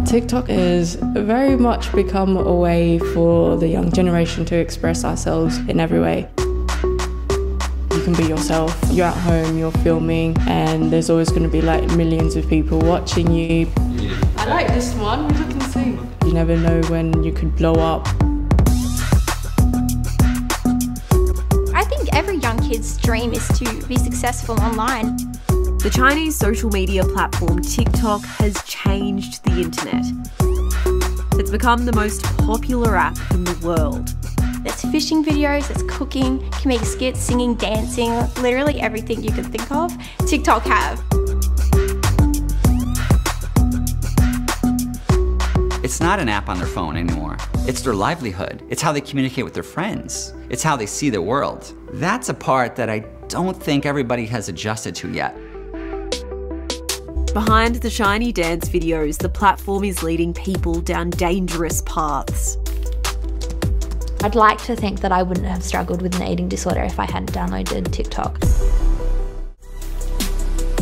TikTok is very much become a way for the young generation to express ourselves in every way. You can be yourself, you're at home, you're filming, and there's always going to be like millions of people watching you. I like this one, we can sing. You never know when you could blow up. I think every young kid's dream is to be successful online. The Chinese social media platform TikTok has changed the internet. It's become the most popular app in the world. There's fishing videos, there's cooking, comedic skits, singing, dancing, literally everything you can think of, TikTok have. It's not an app on their phone anymore. It's their livelihood. It's how they communicate with their friends. It's how they see the world. That's a part that I don't think everybody has adjusted to yet. Behind the shiny dance videos, the platform is leading people down dangerous paths. I'd like to think that I wouldn't have struggled with an eating disorder if I hadn't downloaded TikTok.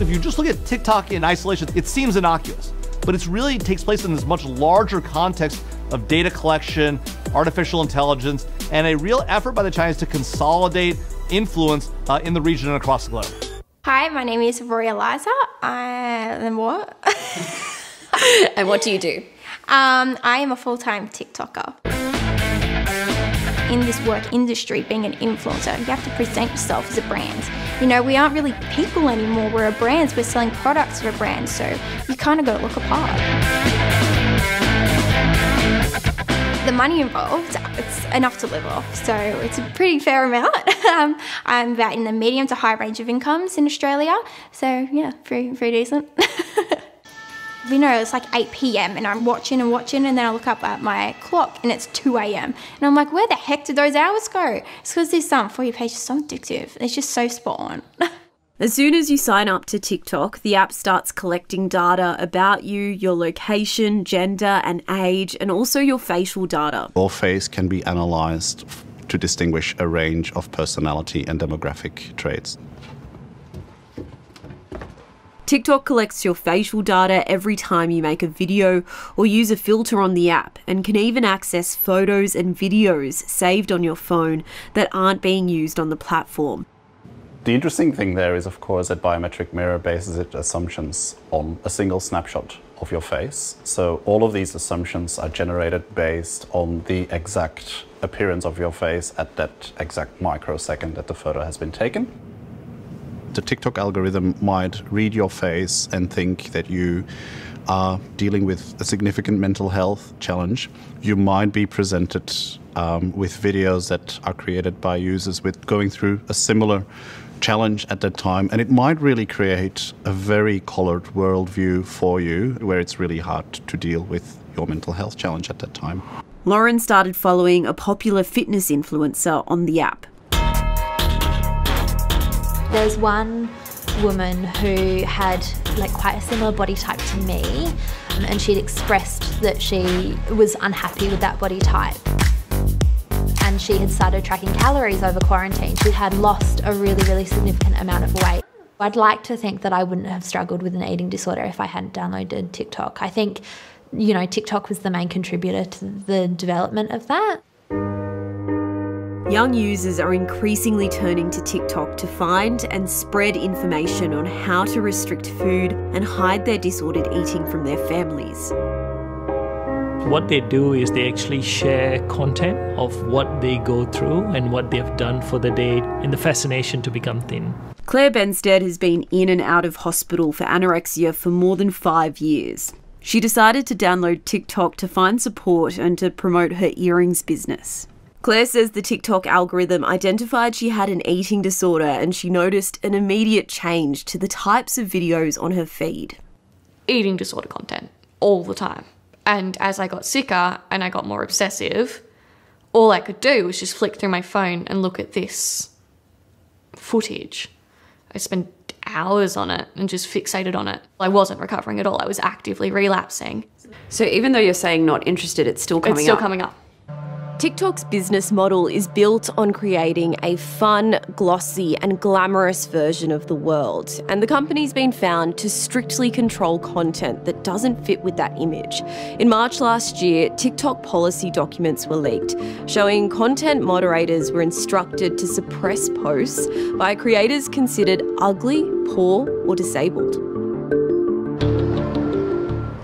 If you just look at TikTok in isolation, it seems innocuous, but it really takes place in this much larger context of data collection, artificial intelligence, and a real effort by the Chinese to consolidate influence in the region and across the globe. Hi, my name is Rory Eliza. And what? And what do you do? I am a full-time TikToker. In this work industry, being an influencer, you have to present yourself as a brand. You know, we aren't really people anymore, we're a brand, we're selling products for a brand, so you kind of got to look apart. The money involved, it's enough to live off, so it's a pretty fair amount. I'm about in the medium to high range of incomes in Australia, so yeah, pretty decent. You know, it's like 8 PM and I'm watching and then I look up at my clock and it's 2 AM. And I'm like, where the heck did those hours go? It's because this For You page is so addictive. It's just so spot on. As soon as you sign up to TikTok, the app starts collecting data about you, your location, gender and age, and also your facial data. Your face can be analyzed to distinguish a range of personality and demographic traits. TikTok collects your facial data every time you make a video or use a filter on the app, and can even access photos and videos saved on your phone that aren't being used on the platform. The interesting thing there is, of course, that biometric mirror bases its assumptions on a single snapshot of your face. So all of these assumptions are generated based on the exact appearance of your face at that exact microsecond that the photo has been taken. The TikTok algorithm might read your face and think that you are dealing with a significant mental health challenge. You might be presented with videos that are created by users with going through a similar challenge at that time, and it might really create a very colored worldview for you where it's really hard to deal with your mental health challenge at that time. Lauren started following a popular fitness influencer on the app. There's one woman who had like quite a similar body type to me, and she'd expressed that she was unhappy with that body type. And she had started tracking calories over quarantine. She had lost a really significant amount of weight. I'd like to think that I wouldn't have struggled with an eating disorder if I hadn't downloaded TikTok. I think, you know, TikTok was the main contributor to the development of that. Young users are increasingly turning to TikTok to find and spread information on how to restrict food and hide their disordered eating from their families. What they do is they actually share content of what they go through and what they've done for the day in the fascination to become thin. Claire Benstead has been in and out of hospital for anorexia for more than 5 years. She decided to download TikTok to find support and to promote her earrings business. Claire says the TikTok algorithm identified she had an eating disorder, and she noticed an immediate change to the types of videos on her feed. Eating disorder content all the time. And as I got sicker and I got more obsessive, all I could do was just flick through my phone and look at this footage. I spent hours on it and just fixated on it. I wasn't recovering at all. I was actively relapsing. So even though you're saying not interested, it's still coming up? It's still coming up. TikTok's business model is built on creating a fun, glossy and glamorous version of the world, and the company's been found to strictly control content that doesn't fit with that image. In March last year, TikTok policy documents were leaked, showing content moderators were instructed to suppress posts by creators considered ugly, poor or disabled.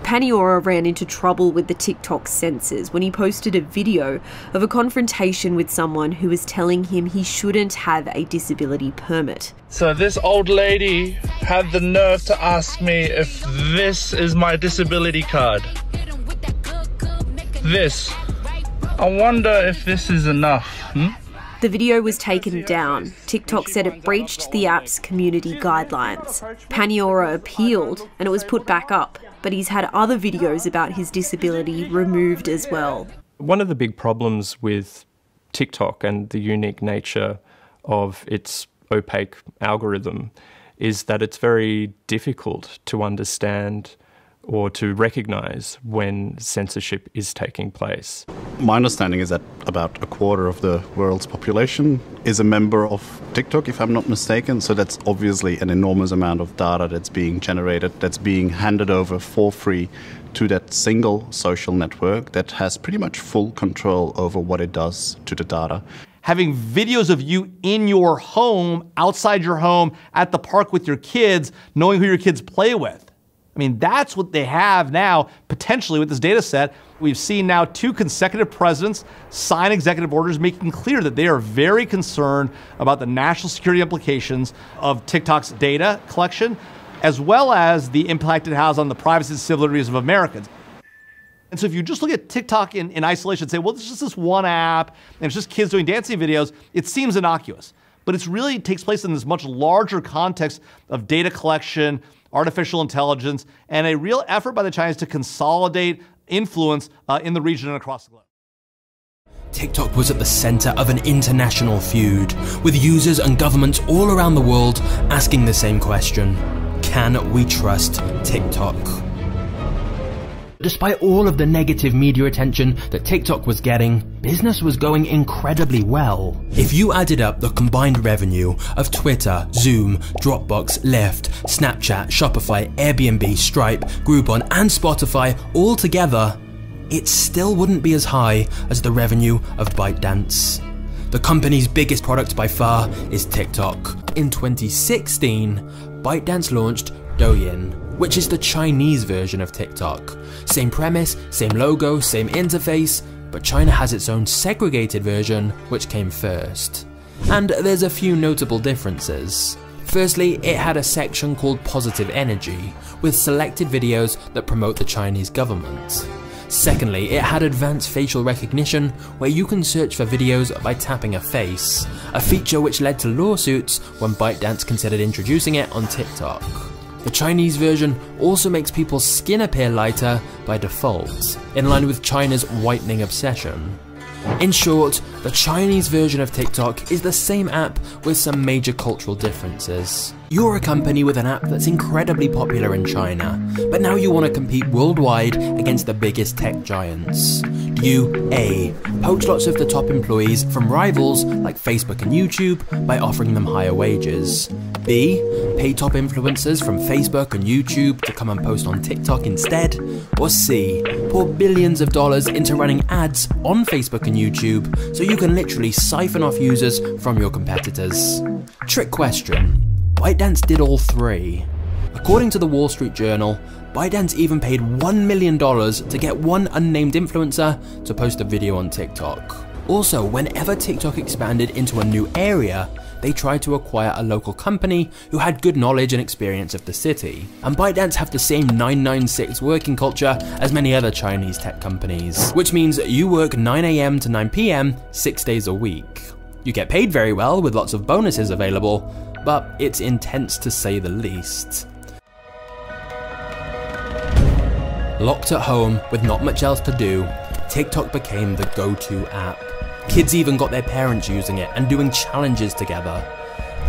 Paniora ran into trouble with the TikTok censors when he posted a video of a confrontation with someone who was telling him he shouldn't have a disability permit. So this old lady had the nerve to ask me if this is my disability card. This. I wonder if this is enough. The video was taken down. TikTok said it breached the app's community guidelines. Paniora appealed and it was put back up, but he's had other videos about his disability removed as well. One of the big problems with TikTok and the unique nature of its opaque algorithm is that it's very difficult to understand or to recognise when censorship is taking place. My understanding is that about a quarter of the world's population is a member of TikTok, if I'm not mistaken. So that's obviously an enormous amount of data that's being generated, that's being handed over for free to that single social network that has pretty much full control over what it does to the data. Having videos of you in your home, outside your home, at the park with your kids, knowing who your kids play with. I mean, that's what they have now, potentially, with this data set. We've seen now 2 consecutive presidents sign executive orders making clear that they are very concerned about the national security implications of TikTok's data collection, as well as the impact it has on the privacy and civil liberties of Americans. And so if you just look at TikTok in isolation and say, well, it's just this one app, and it's just kids doing dancing videos, it seems innocuous. But it really takes place in this much larger context of data collection, artificial intelligence, and a real effort by the Chinese to consolidate influence in the region and across the globe. TikTok was at the center of an international feud, with users and governments all around the world asking the same question: can we trust TikTok? Despite all of the negative media attention that TikTok was getting, business was going incredibly well. If you added up the combined revenue of Twitter, Zoom, Dropbox, Lyft, Snapchat, Shopify, Airbnb, Stripe, Groupon, and Spotify all together, it still wouldn't be as high as the revenue of ByteDance. The company's biggest product by far is TikTok. In 2016, ByteDance launched Douyin, which is the Chinese version of TikTok. Same premise, same logo, same interface, but China has its own segregated version, which came first. And there's a few notable differences. Firstly, it had a section called Positive Energy, with selected videos that promote the Chinese government. Secondly, it had advanced facial recognition, where you can search for videos by tapping a face, a feature which led to lawsuits when ByteDance considered introducing it on TikTok. The Chinese version also makes people's skin appear lighter by default, in line with China's whitening obsession. In short, the Chinese version of TikTok is the same app with some major cultural differences. You're a company with an app that's incredibly popular in China, but now you want to compete worldwide against the biggest tech giants. Do you A. poach lots of the top employees from rivals like Facebook and YouTube by offering them higher wages? B. Pay top influencers from Facebook and YouTube to come and post on TikTok instead? Or C. Pour billions of dollars into running ads on Facebook and YouTube so you can literally siphon off users from your competitors? Trick question. ByteDance did all three. According to the Wall Street Journal, ByteDance even paid $1 million to get one unnamed influencer to post a video on TikTok. Also, whenever TikTok expanded into a new area, they tried to acquire a local company who had good knowledge and experience of the city. And ByteDance have the same 996 working culture as many other Chinese tech companies, which means you work 9 AM to 9 PM 6 days a week. You get paid very well with lots of bonuses available, but it's intense to say the least. Locked at home with not much else to do, TikTok became the go-to app. Kids even got their parents using it and doing challenges together.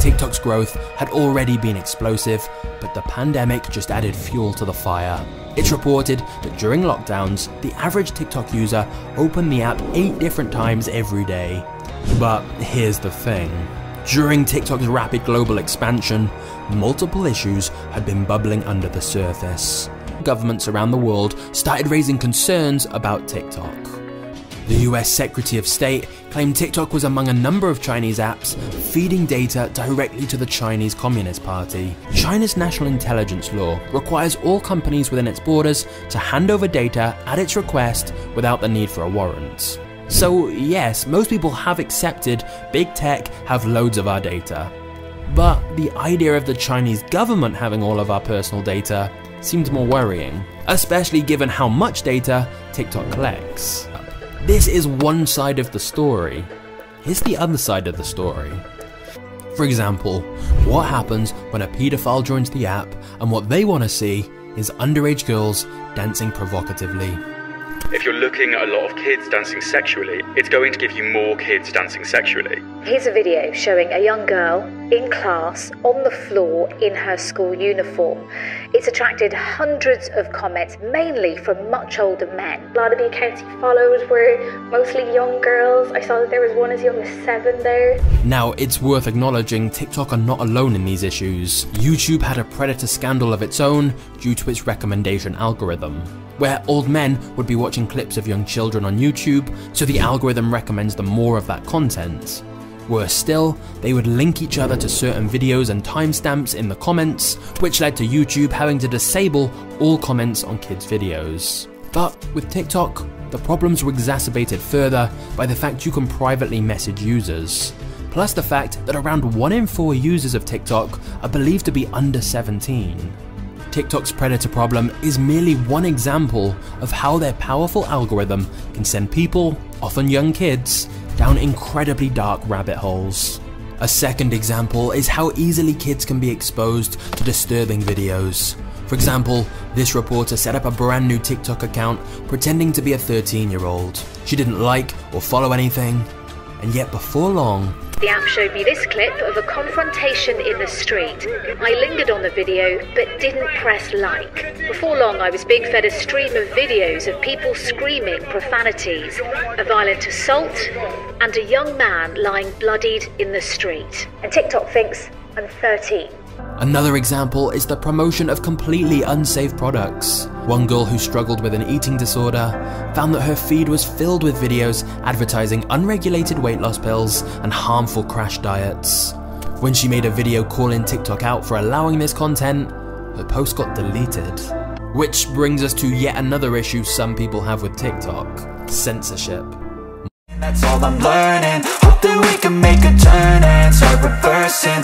TikTok's growth had already been explosive, but the pandemic just added fuel to the fire. It's reported that during lockdowns, the average TikTok user opened the app 8 different times every day. But here's the thing. During TikTok's rapid global expansion, multiple issues had been bubbling under the surface. Governments around the world started raising concerns about TikTok. The US Secretary of State claimed TikTok was among a number of Chinese apps feeding data directly to the Chinese Communist Party. China's national intelligence law requires all companies within its borders to hand over data at its request without the need for a warrant. So yes, most people have accepted big tech have loads of our data. But the idea of the Chinese government having all of our personal data seems more worrying, especially given how much data TikTok collects. This is one side of the story. Here's the other side of the story. For example, what happens when a paedophile joins the app and what they want to see is underage girls dancing provocatively? If you're looking at a lot of kids dancing sexually, it's going to give you more kids dancing sexually. Here's a video showing a young girl in class on the floor in her school uniform. It's attracted hundreds of comments, mainly from much older men. A lot of the accounts he followed were mostly young girls. I saw that there was one as young as 7 there. Now, it's worth acknowledging TikTok are not alone in these issues. YouTube had a predator scandal of its own due to its recommendation algorithm, where old men would be watching clips of young children on YouTube, so the algorithm recommends them more of that content. Worse still, they would link each other to certain videos and timestamps in the comments, which led to YouTube having to disable all comments on kids' videos. But with TikTok, the problems were exacerbated further by the fact you can privately message users, plus the fact that around 1 in 4 users of TikTok are believed to be under 17. TikTok's predator problem is merely one example of how their powerful algorithm can send people, often young kids, down incredibly dark rabbit holes. A second example is how easily kids can be exposed to disturbing videos. For example, this reporter set up a brand new TikTok account pretending to be a 13-year-old. She didn't like or follow anything, and yet before long, the app showed me this clip of a confrontation in the street. I lingered on the video, but didn't press like. Before long, I was being fed a stream of videos of people screaming profanities, a violent assault, and a young man lying bloodied in the street. And TikTok thinks I'm 13. Another example is the promotion of completely unsafe products. One girl who struggled with an eating disorder found that her feed was filled with videos advertising unregulated weight loss pills and harmful crash diets. When she made a video calling TikTok out for allowing this content, her post got deleted. Which brings us to yet another issue some people have with TikTok: censorship. That's all I'm learning. Hope that we can make a turn and start reversing